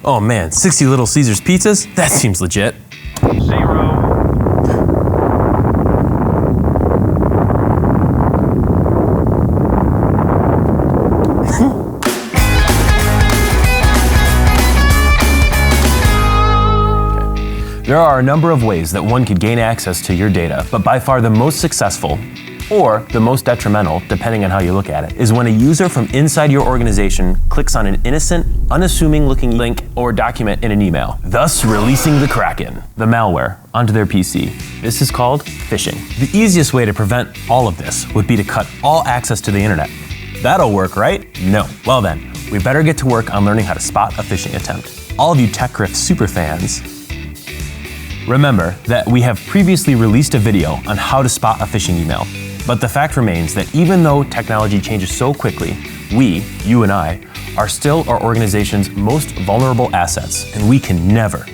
Oh man, 60 Little Caesars pizzas? That seems legit. 0. There are a number of ways that one could gain access to your data, but by far the most successful, or the most detrimental, depending on how you look at it, is when a user from inside your organization clicks on an innocent, unassuming looking link or document in an email, thus releasing the Kraken, the malware, onto their PC. This is called phishing. The easiest way to prevent all of this would be to cut all access to the internet. That'll work, right? No. Well then, we better get to work on learning how to spot a phishing attempt. All of you TechRiff superfans, remember that we have previously released a video on how to spot a phishing email. But the fact remains that even though technology changes so quickly, we, you and I, are still our organization's most vulnerable assets, and we can never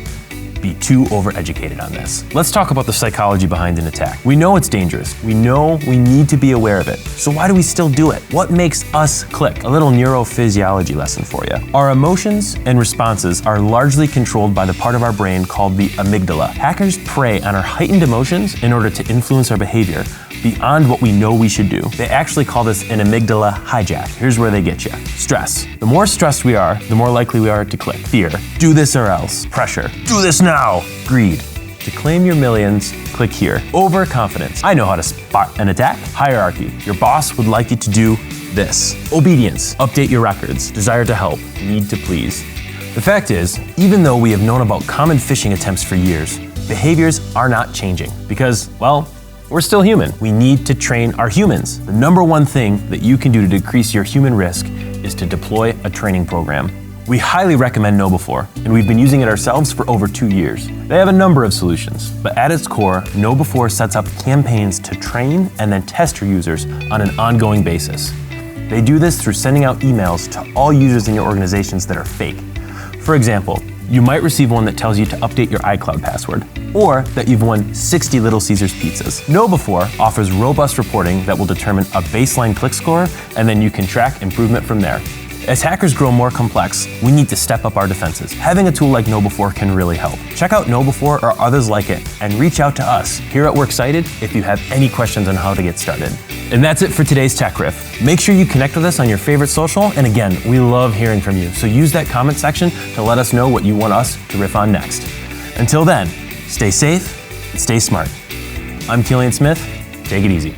be too overeducated on this. Let's talk about the psychology behind an attack. We know it's dangerous. We know we need to be aware of it. So why do we still do it? What makes us click? A little neurophysiology lesson for you. Our emotions and responses are largely controlled by the part of our brain called the amygdala. Hackers prey on our heightened emotions in order to influence our behavior beyond what we know we should do. They actually call this an amygdala hijack. Here's where they get you. Stress. The more stressed we are, the more likely we are to click. Fear. Do this or else. Pressure. Do this now. Greed. To claim your millions, click here. Overconfidence. I know how to spot an attack. Hierarchy. Your boss would like you to do this. Obedience. Update your records. Desire to help. Need to please. The fact is, even though we have known about common phishing attempts for years, behaviors are not changing because, well, we're still human. We need to train our humans. The number one thing that you can do to decrease your human risk is to deploy a training program. We highly recommend KnowBe4, and we've been using it ourselves for over 2 years. They have a number of solutions, but at its core, KnowBe4 sets up campaigns to train and then test your users on an ongoing basis. They do this through sending out emails to all users in your organizations that are fake. For example, you might receive one that tells you to update your iCloud password, or that you've won 60 Little Caesars pizzas. KnowBe4 offers robust reporting that will determine a baseline click score, and then you can track improvement from there. As hackers grow more complex, we need to step up our defenses. Having a tool like KnowBe4 can really help. Check out KnowBe4 or others like it, and reach out to us here at Worksited if you have any questions on how to get started. And that's it for today's Tech Riff. Make sure you connect with us on your favorite social, and again, we love hearing from you, so use that comment section to let us know what you want us to riff on next. Until then, stay safe and stay smart. I'm Killian Smith. Take it easy.